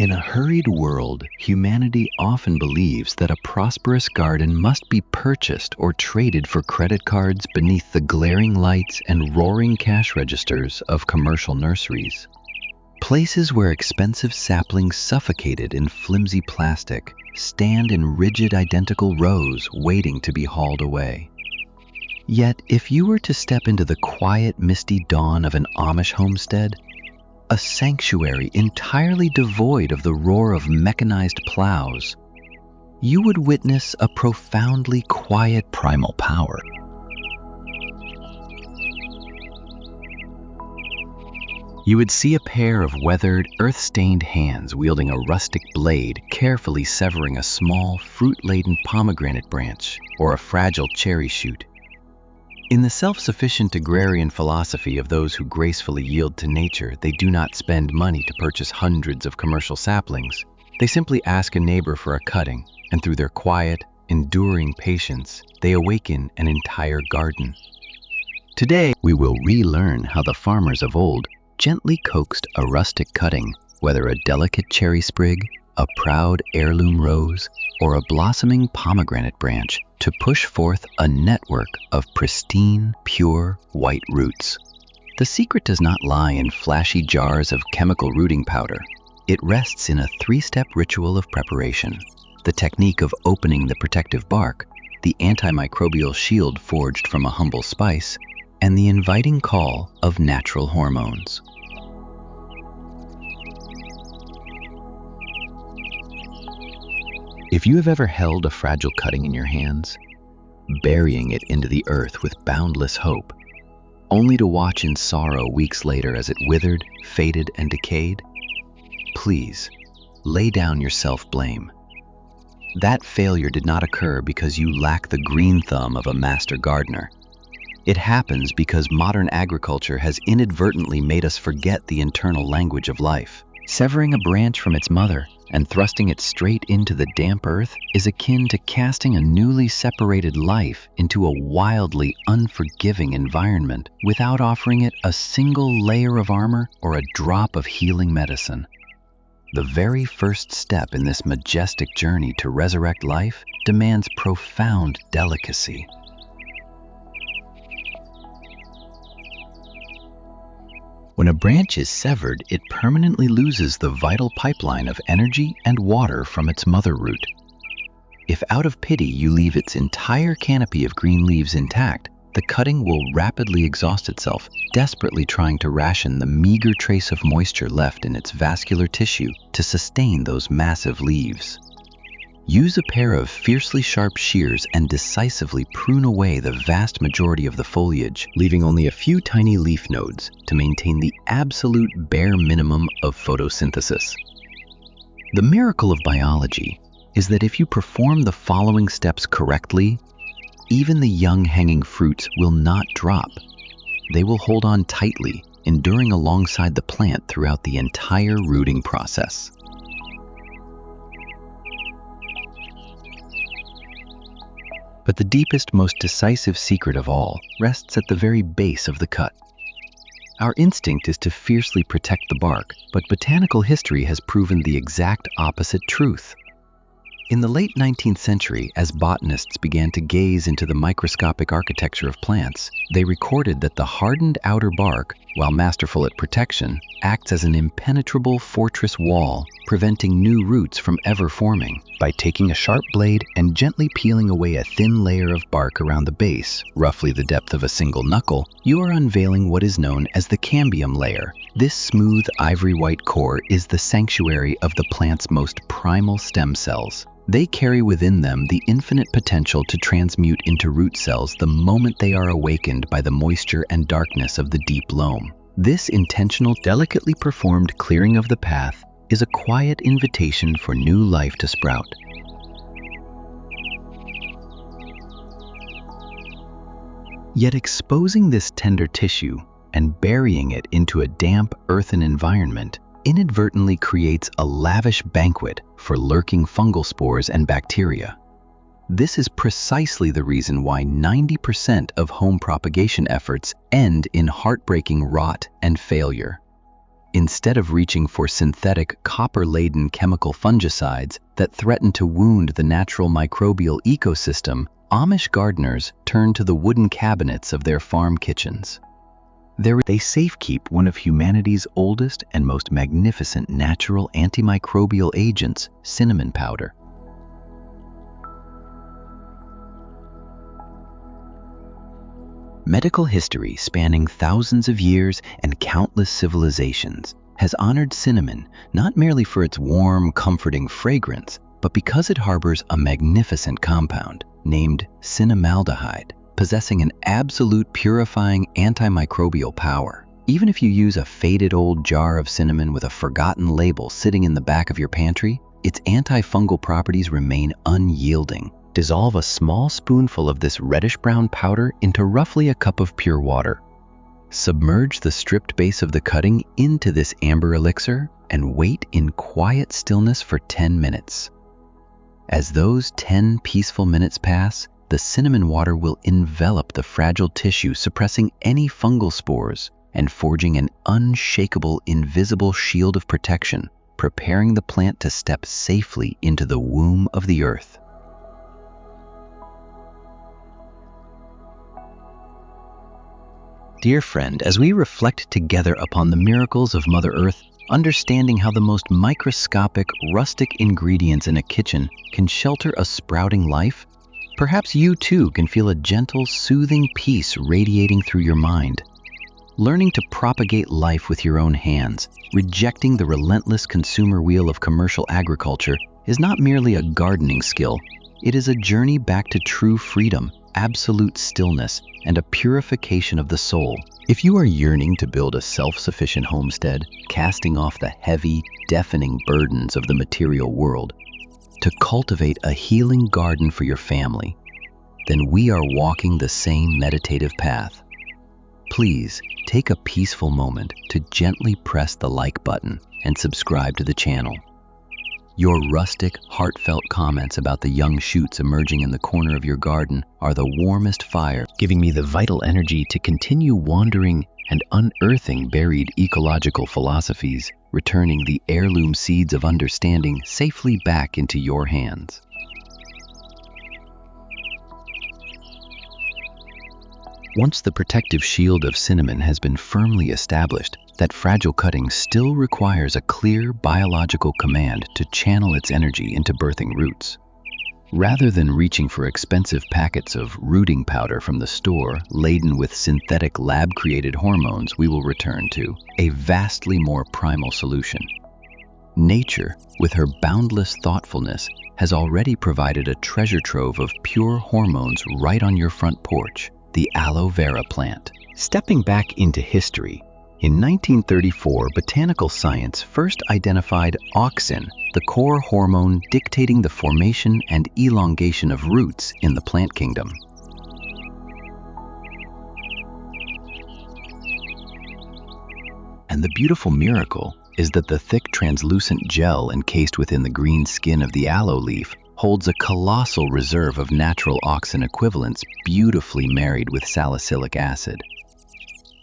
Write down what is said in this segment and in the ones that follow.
In a hurried world, humanity often believes that a prosperous garden must be purchased or traded for credit cards beneath the glaring lights and roaring cash registers of commercial nurseries. Places where expensive saplings suffocated in flimsy plastic stand in rigid identical rows waiting to be hauled away. Yet, if you were to step into the quiet, misty dawn of an Amish homestead, a sanctuary entirely devoid of the roar of mechanized plows, you would witness a profoundly quiet primal power. You would see a pair of weathered, earth-stained hands wielding a rustic blade, carefully severing a small, fruit-laden pomegranate branch or a fragile cherry shoot. In the self-sufficient agrarian philosophy of those who gracefully yield to nature, they do not spend money to purchase hundreds of commercial saplings. They simply ask a neighbor for a cutting, and through their quiet, enduring patience, they awaken an entire garden. Today, we will relearn how the farmers of old gently coaxed a rustic cutting, whether a delicate cherry sprig, a proud heirloom rose, or a blossoming pomegranate branch, to push forth a network of pristine, pure, white roots. The secret does not lie in flashy jars of chemical rooting powder. It rests in a three-step ritual of preparation: the technique of opening the protective bark, the antimicrobial shield forged from a humble spice, and the inviting call of natural hormones. If you have ever held a fragile cutting in your hands, burying it into the earth with boundless hope, only to watch in sorrow weeks later as it withered, faded, and decayed, please lay down your self-blame. That failure did not occur because you lack the green thumb of a master gardener. It happens because modern agriculture has inadvertently made us forget the internal language of life. Severing a branch from its mother and thrusting it straight into the damp earth is akin to casting a newly separated life into a wildly unforgiving environment without offering it a single layer of armor or a drop of healing medicine. The very first step in this majestic journey to resurrect life demands profound delicacy. When a branch is severed, it permanently loses the vital pipeline of energy and water from its mother root. If out of pity you leave its entire canopy of green leaves intact, the cutting will rapidly exhaust itself, desperately trying to ration the meager trace of moisture left in its vascular tissue to sustain those massive leaves. Use a pair of fiercely sharp shears and decisively prune away the vast majority of the foliage, leaving only a few tiny leaf nodes to maintain the absolute bare minimum of photosynthesis. The miracle of biology is that if you perform the following steps correctly, even the young hanging fruits will not drop. They will hold on tightly, enduring alongside the plant throughout the entire rooting process. But the deepest, most decisive secret of all rests at the very base of the cut. Our instinct is to fiercely protect the bark, but botanical history has proven the exact opposite truth. In the late 19th century, as botanists began to gaze into the microscopic architecture of plants, they recorded that the hardened outer bark, while masterful at protection, acts as an impenetrable fortress wall, preventing new roots from ever forming. By taking a sharp blade and gently peeling away a thin layer of bark around the base, roughly the depth of a single knuckle, you are unveiling what is known as the cambium layer. This smooth ivory-white core is the sanctuary of the plant's most primal stem cells. They carry within them the infinite potential to transmute into root cells the moment they are awakened by the moisture and darkness of the deep loam. This intentional, delicately performed clearing of the path is a quiet invitation for new life to sprout. Yet exposing this tender tissue and burying it into a damp, earthen environment inadvertently creates a lavish banquet for lurking fungal spores and bacteria. This is precisely the reason why 90% of home propagation efforts end in heartbreaking rot and failure. Instead of reaching for synthetic, copper-laden chemical fungicides that threaten to wound the natural microbial ecosystem, Amish gardeners turn to the wooden cabinets of their farm kitchens. They safekeep one of humanity's oldest and most magnificent natural antimicrobial agents, cinnamon powder. Medical history spanning thousands of years and countless civilizations has honored cinnamon not merely for its warm, comforting fragrance, but because it harbors a magnificent compound named cinnamaldehyde, possessing an absolute purifying antimicrobial power. Even if you use a faded old jar of cinnamon with a forgotten label sitting in the back of your pantry, its antifungal properties remain unyielding. Dissolve a small spoonful of this reddish-brown powder into roughly a cup of pure water. Submerge the stripped base of the cutting into this amber elixir and wait in quiet stillness for 10 minutes. As those 10 peaceful minutes pass, the cinnamon water will envelop the fragile tissue, suppressing any fungal spores and forging an unshakable, invisible shield of protection, preparing the plant to step safely into the womb of the earth. Dear friend, as we reflect together upon the miracles of Mother Earth, understanding how the most microscopic, rustic ingredients in a kitchen can shelter a sprouting life, perhaps you too can feel a gentle, soothing peace radiating through your mind. Learning to propagate life with your own hands, rejecting the relentless consumer wheel of commercial agriculture, is not merely a gardening skill. It is a journey back to true freedom, absolute stillness, and a purification of the soul. If you are yearning to build a self-sufficient homestead, casting off the heavy, deafening burdens of the material world, to cultivate a healing garden for your family, then we are walking the same meditative path. Please take a peaceful moment to gently press the like button and subscribe to the channel. Your rustic, heartfelt comments about the young shoots emerging in the corner of your garden are the warmest fire, giving me the vital energy to continue wandering and unearthing buried ecological philosophies, returning the heirloom seeds of understanding safely back into your hands. Once the protective shield of cinnamon has been firmly established, that fragile cutting still requires a clear biological command to channel its energy into birthing roots. Rather than reaching for expensive packets of rooting powder from the store laden with synthetic lab-created hormones, we will return to a vastly more primal solution. Nature, with her boundless thoughtfulness, has already provided a treasure trove of pure hormones right on your front porch, the aloe vera plant. Stepping back into history, in 1934, botanical science first identified auxin, the core hormone dictating the formation and elongation of roots in the plant kingdom. And the beautiful miracle is that the thick translucent gel encased within the green skin of the aloe leaf holds a colossal reserve of natural auxin equivalents beautifully married with salicylic acid.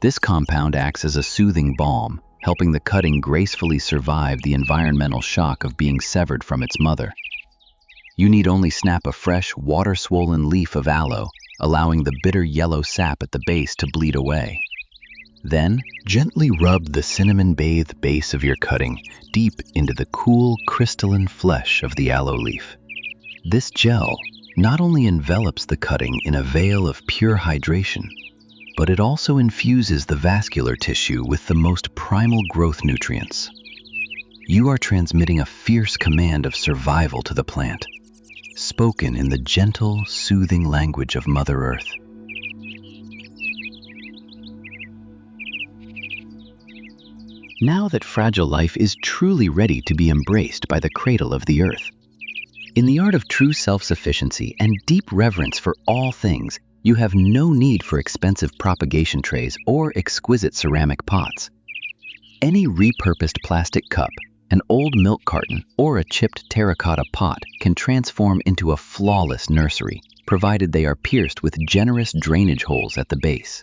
This compound acts as a soothing balm, helping the cutting gracefully survive the environmental shock of being severed from its mother. You need only snap a fresh, water-swollen leaf of aloe, allowing the bitter yellow sap at the base to bleed away. Then, gently rub the cinnamon-bathed base of your cutting deep into the cool, crystalline flesh of the aloe leaf. This gel not only envelops the cutting in a veil of pure hydration, but it also infuses the vascular tissue with the most primal growth nutrients. You are transmitting a fierce command of survival to the plant, spoken in the gentle, soothing language of Mother Earth. Now that fragile life is truly ready to be embraced by the cradle of the earth. In the art of true self-sufficiency and deep reverence for all things, you have no need for expensive propagation trays or exquisite ceramic pots. Any repurposed plastic cup, an old milk carton, or a chipped terracotta pot can transform into a flawless nursery, provided they are pierced with generous drainage holes at the base.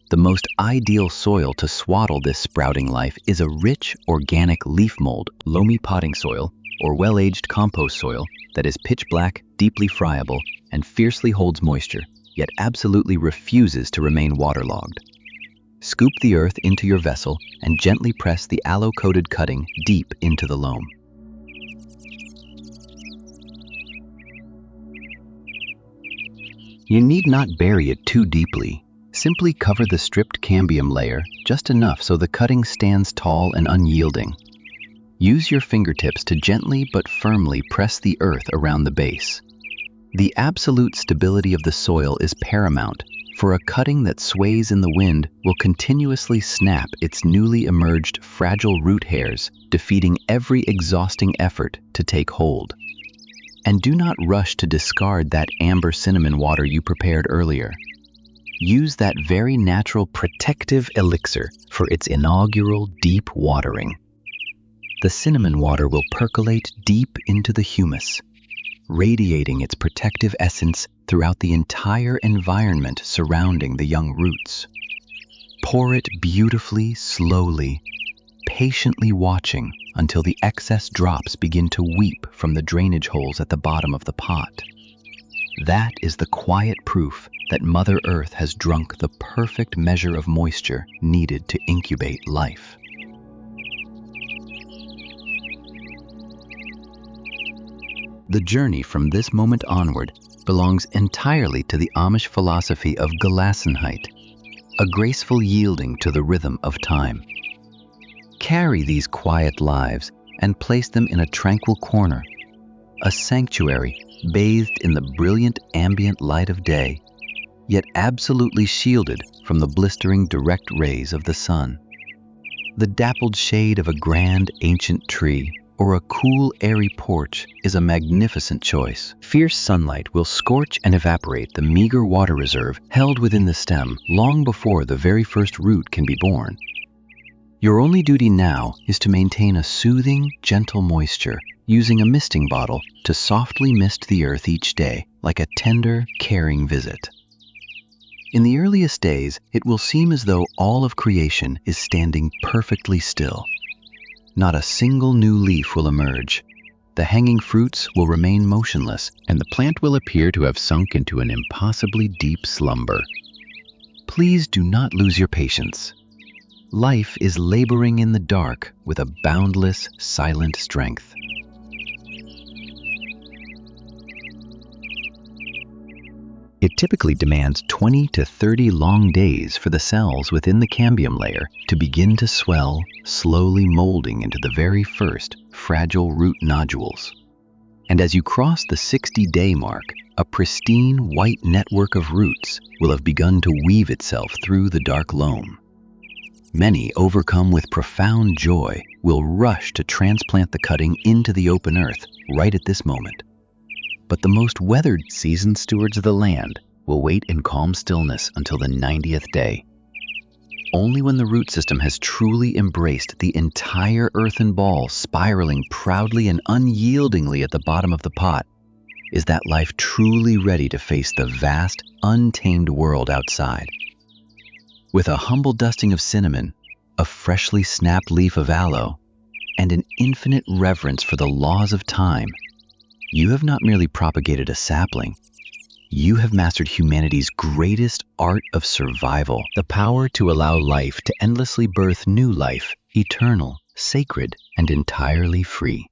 The most ideal soil to swaddle this sprouting life is a rich, organic leaf mold, loamy potting soil, or well-aged compost soil that is pitch black, deeply friable, and fiercely holds moisture, yet absolutely refuses to remain waterlogged. Scoop the earth into your vessel and gently press the aloe-coated cutting deep into the loam. You need not bury it too deeply. Simply cover the stripped cambium layer just enough so the cutting stands tall and unyielding. Use your fingertips to gently but firmly press the earth around the base. The absolute stability of the soil is paramount, for a cutting that sways in the wind will continuously snap its newly emerged fragile root hairs, defeating every exhausting effort to take hold. And do not rush to discard that amber cinnamon water you prepared earlier. Use that very natural protective elixir for its inaugural deep watering. The cinnamon water will percolate deep into the humus, radiating its protective essence throughout the entire environment surrounding the young roots. Pour it beautifully, slowly, patiently watching until the excess drops begin to weep from the drainage holes at the bottom of the pot. That is the quiet proof that Mother Earth has drunk the perfect measure of moisture needed to incubate life. The journey from this moment onward belongs entirely to the Amish philosophy of Gelassenheit, a graceful yielding to the rhythm of time. Carry these quiet lives and place them in a tranquil corner, a sanctuary bathed in the brilliant ambient light of day, yet absolutely shielded from the blistering direct rays of the sun. The dappled shade of a grand ancient tree or a cool airy porch is a magnificent choice. Fierce sunlight will scorch and evaporate the meager water reserve held within the stem long before the very first root can be born. Your only duty now is to maintain a soothing, gentle moisture, using a misting bottle to softly mist the earth each day like a tender, caring visit. In the earliest days, it will seem as though all of creation is standing perfectly still. Not a single new leaf will emerge. The hanging fruits will remain motionless, and the plant will appear to have sunk into an impossibly deep slumber. Please do not lose your patience. Life is laboring in the dark with a boundless, silent strength. It typically demands 20 to 30 long days for the cells within the cambium layer to begin to swell, slowly molding into the very first fragile root nodules. And as you cross the 60-day mark, a pristine white network of roots will have begun to weave itself through the dark loam. Many, overcome with profound joy, will rush to transplant the cutting into the open earth right at this moment. But the most weathered, seasoned stewards of the land will wait in calm stillness until the 90th day. Only when the root system has truly embraced the entire earthen ball spiraling proudly and unyieldingly at the bottom of the pot is that life truly ready to face the vast, untamed world outside. With a humble dusting of cinnamon, a freshly snapped leaf of aloe, and an infinite reverence for the laws of time, you have not merely propagated a sapling, you have mastered humanity's greatest art of survival, the power to allow life to endlessly birth new life, eternal, sacred, and entirely free.